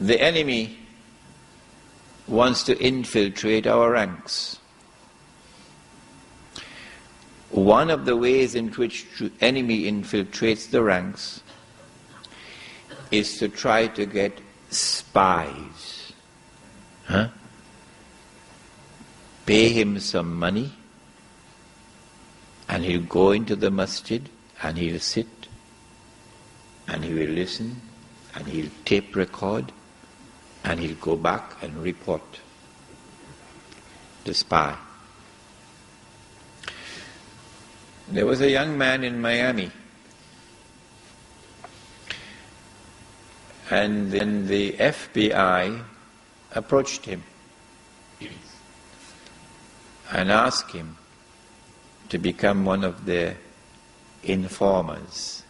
The enemy wants to infiltrate our ranks. One of the ways in which the enemy infiltrates the ranks is to try to get spies. Pay him some money and he'll go into the masjid and he'll sit and he will listen and he'll tape record and he'll go back and report. The spy. There was a young man in Miami, and then the FBI approached him and asked him to become one of their informers.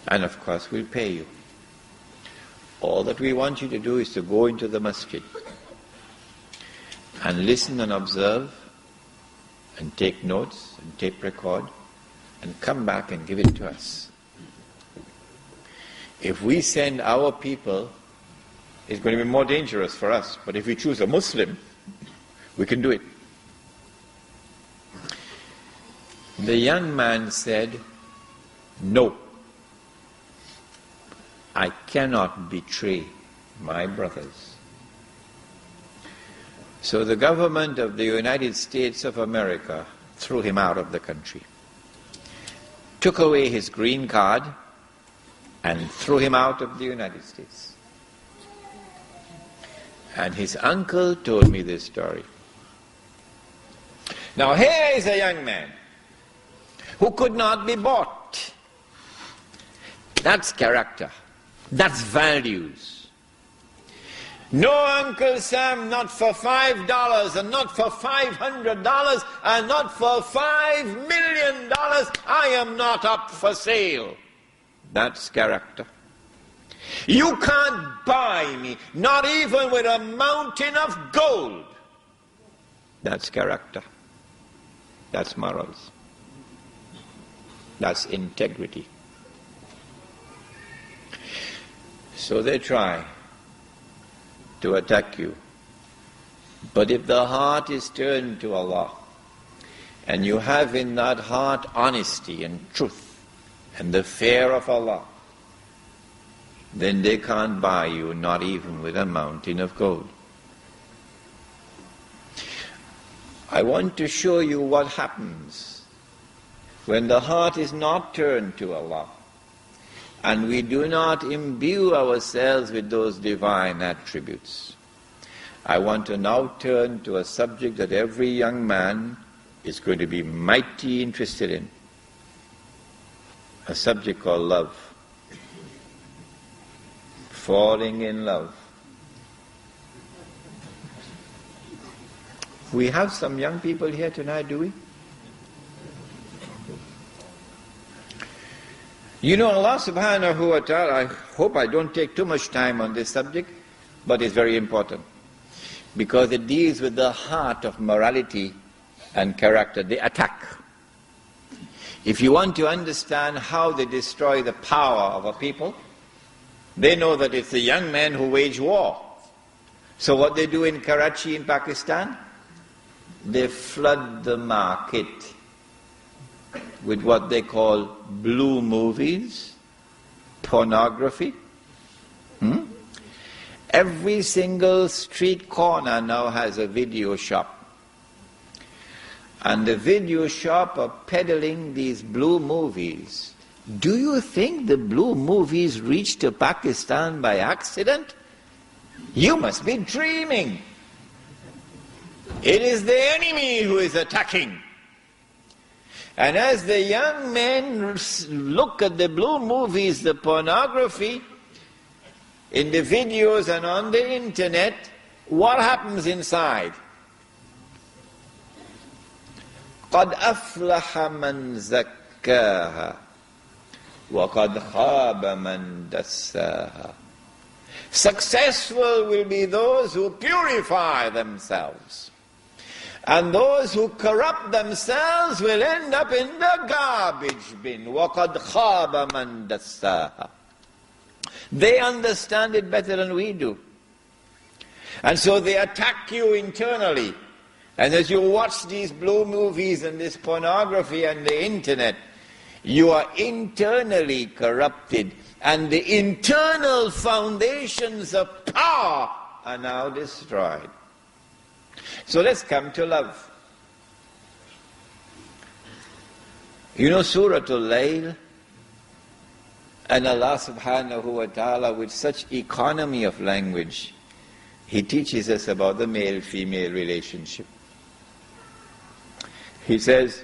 And of course, we'll pay you. All that we want you to do is to go into the masjid and listen and observe and take notes and tape record and come back and give it to us. If we send our people, it's going to be more dangerous for us. But if we choose a Muslim, we can do it. The young man said, "No, I cannot betray my brothers." So the government of the United States of America threw him out of the country, took away his green card, and threw him out of the United States. And his uncle told me this story. Now here is a young man who could not be bought. That's character. That's values. No, Uncle Sam, not for $5 and not for $500 and not for $5 million. I am not up for sale. That's character. You can't buy me, not even with a mountain of gold. That's character. That's morals. That's integrity. So they try to attack you. But if the heart is turned to Allah, and you have in that heart honesty and truth and the fear of Allah, then they can't buy you, not even with a mountain of gold. I want to show you what happens when the heart is not turned to Allah, and we do not imbue ourselves with those divine attributes. I want to now turn to a subject that every young man is going to be mighty interested in. A subject called love. Falling in love. We have some young people here tonight, do we? You know, Allah subhanahu wa ta'ala, I hope I don't take too much time on this subject, but it's very important, because it deals with the heart of morality and character, the attack. If you want to understand how they destroy the power of a people, they know that it's the young men who wage war. So what they do in Karachi in Pakistan, they flood the market with what they call blue movies, pornography. Every single street corner now has a video shop. And the video shop are peddling these blue movies. Do you think the blue movies reached to Pakistan by accident? You must be dreaming. It is the enemy who is attacking. And as the young men look at the blue movies, the pornography, in the videos and on the internet, what happens inside? قَدْ أَفْلَحَ مَنْ زَكَّاهَا وَقَدْ خَابَ مَنْ دَسَّاهَا. Successful will be those who purify themselves. And those who corrupt themselves will end up in the garbage bin. وَقَدْ خَابَ مَنْ دَسَّاهَا. They understand it better than we do. And so they attack you internally. And as you watch these blue movies and this pornography and the internet, you are internally corrupted. And the internal foundations of power are now destroyed. So let's come to love. You know Surah Al-Layl? And Allah subhanahu wa ta'ala, with such economy of language, He teaches us about the male-female relationship. He says,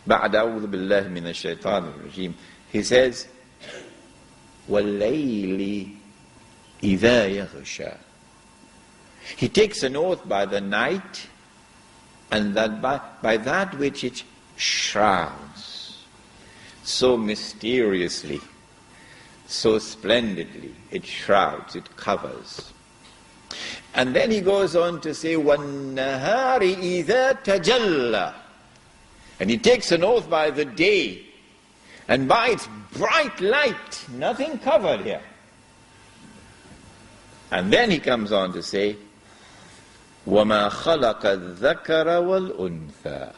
بعد أعوذ بالله من الشيطان الرجيم, He says, وَاللَّيْلِ إِذَا يَغْشَى. He takes an oath by the night, and that by that which it shrouds, so mysteriously, so splendidly, it shrouds, it covers. And then he goes on to say, وَالنَّهَارِ إِذَا تَجَلَّى. And he takes an oath by the day, and by its bright light, nothing covered here. And then he comes on to say, وَمَا خَلَقَ الذَّكَرَ وَالْأُنْثَى.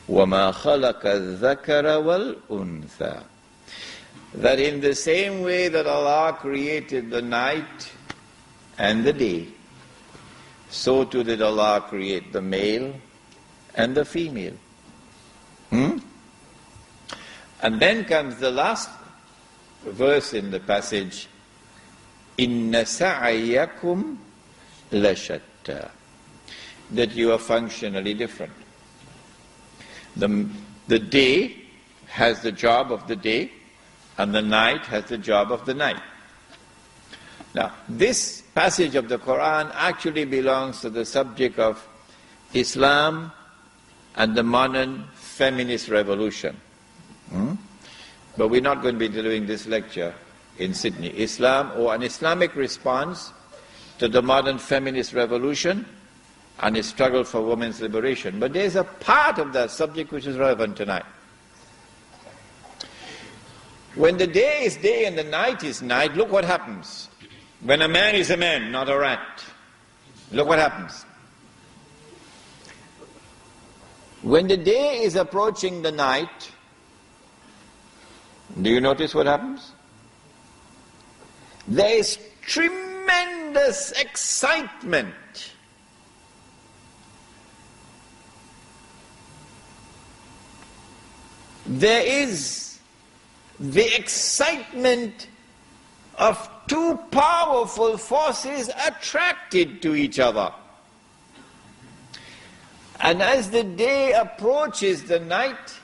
وَمَا خَلَقَ الذَّكَرَ وَالْأُنْثَى. That in the same way that Allah created the night and the day, so too did Allah create the male and the female. And then comes the last verse in the passage, إِنَّ سَعَيَّكُمْ لَشَتَّى. That you are functionally different. The day has the job of the day, and the night has the job of the night. Now, this passage of the Quran actually belongs to the subject of Islam and the modern feminist revolution. But we're not going to be doing this lecture in Sydney. Islam, or an Islamic response to the modern feminist revolution and its struggle for women's liberation. But there's a part of that subject which is relevant tonight. When the day is day and the night is night, look what happens. When a man is a man, not a rat. Look what happens. When the day is approaching the night, do you notice what happens? There is tremendous excitement. There is the excitement of two powerful forces attracted to each other. And as the day approaches the night,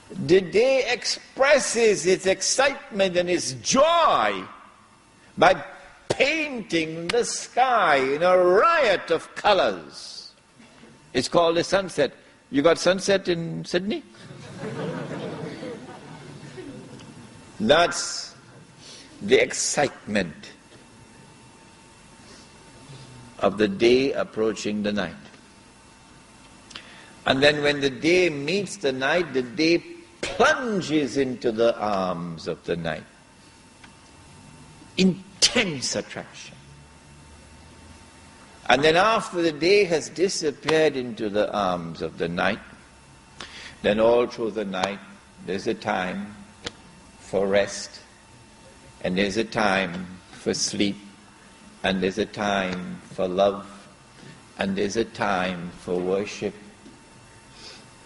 the day expresses its excitement and its joy by painting the sky in a riot of colors. It's called a sunset. You got sunset in Sydney? That's the excitement of the day approaching the night. And then when the day meets the night, the day plunges into the arms of the night. Intense attraction. And then after the day has disappeared into the arms of the night, then all through the night there's a time for rest, and there's a time for sleep, and there's a time for love, and there's a time for worship,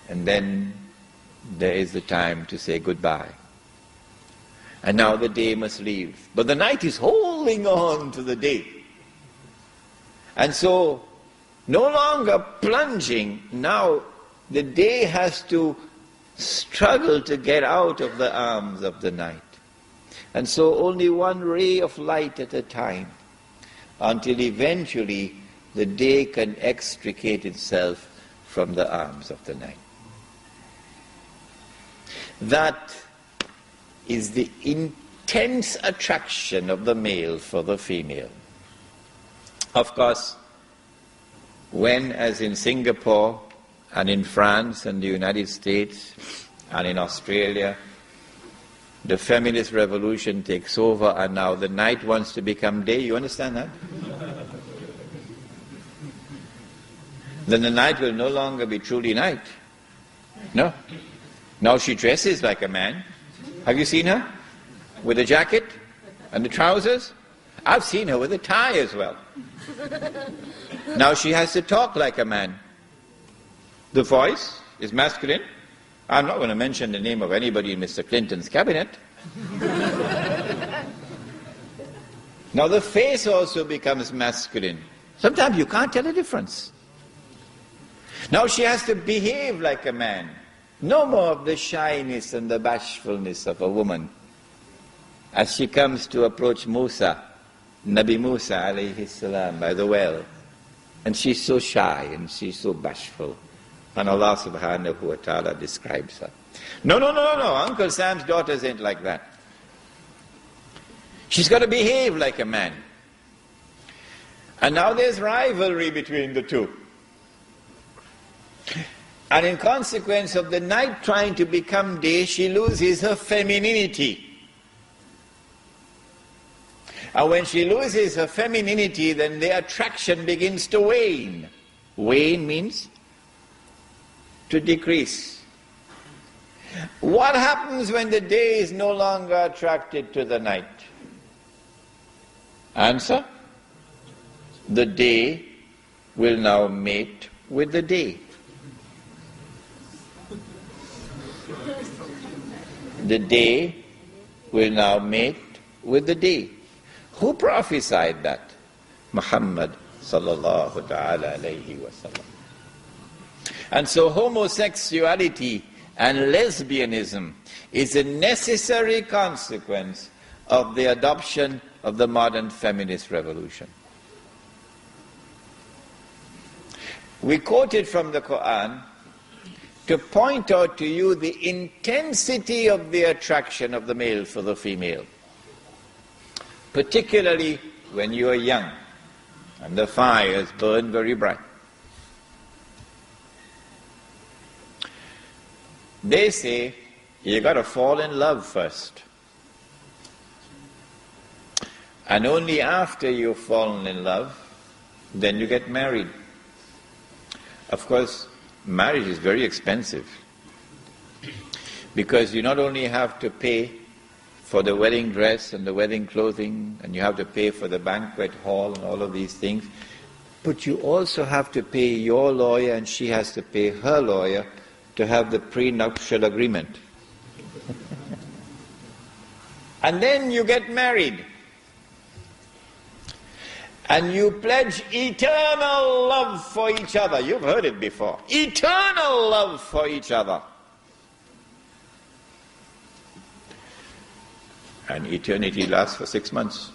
and then there is the time to say goodbye. And now the day must leave. But the night is holding on to the day. And so, no longer plunging, now the day has to struggle to get out of the arms of the night. And so only one ray of light at a time, until eventually the day can extricate itself from the arms of the night. That is the intense attraction of the male for the female. Of course, when, as in Singapore and in France and the United States and in Australia the feminist revolution takes over and now the night wants to become day. You understand that? Then the night will no longer be truly night. No. Now she dresses like a man. Have you seen her? With a jacket and the trousers? I've seen her with a tie as well. Now she has to talk like a man. The voice is masculine. I'm not going to mention the name of anybody in Mr. Clinton's cabinet. Now the face also becomes masculine. Sometimes you can't tell the difference. Now she has to behave like a man. No more of the shyness and the bashfulness of a woman. As she comes to approach Musa, Nabi Musa alayhi salam, by the well, and she's so shy and she's so bashful. And Allah subhanahu wa ta'ala describes her. No, Uncle Sam's daughters ain't like that. She's got to behave like a man. And now there's rivalry between the two. And in consequence of the night trying to become day, she loses her femininity. And when she loses her femininity, then the attraction begins to wane. Wane means to decrease. What happens when the day is no longer attracted to the night? Answer: the day will now mate with the day. The day will now mate with the day. Who prophesied that? Muhammad sallallahu ta'ala alayhi wa sallam. And so homosexuality and lesbianism is a necessary consequence of the adoption of the modern feminist revolution. We quoted from the Quran to point out to you the intensity of the attraction of the male for the female, particularly when you are young and the fires burn very bright. They say you got to fall in love first, and only after you've fallen in love, then you get married. Of course, marriage is very expensive, because you not only have to pay for the wedding dress and the wedding clothing, and you have to pay for the banquet hall and all of these things, but you also have to pay your lawyer and she has to pay her lawyer to have the prenuptial agreement. And then you get married. And you pledge eternal love for each other. You've heard it before. Eternal love for each other. And eternity lasts for 6 months.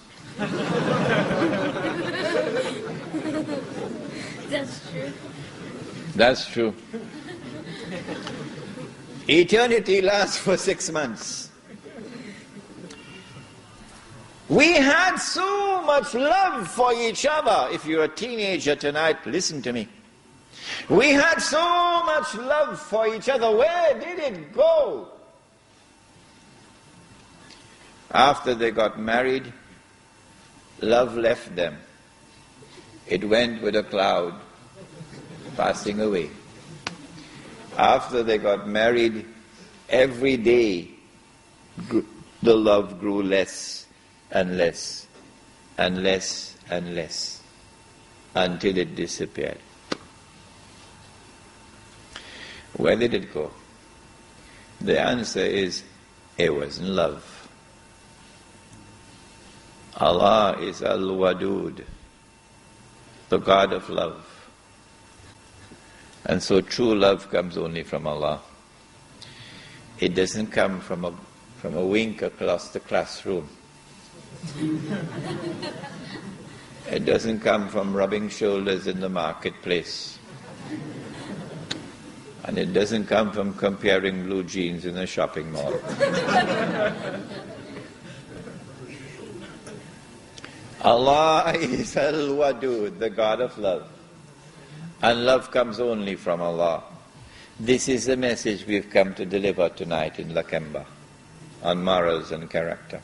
That's true. That's true. Eternity lasts for 6 months. We had so much love for each other. If you're a teenager tonight, listen to me. We had so much love for each other. Where did it go? After they got married, love left them. It went with a cloud, passing away. After they got married, every day the love grew less and less and less and less until it disappeared. Where did it go? The answer is, it wasn't love. Allah is Al-Wadud, the God of love. And so true love comes only from Allah. It doesn't come from a wink across the classroom. It doesn't come from rubbing shoulders in the marketplace. And it doesn't come from comparing blue jeans in a shopping mall. Allah is Al-Wadud, the God of love. And love comes only from Allah. This is the message we've come to deliver tonight in Lakemba. on morals and character.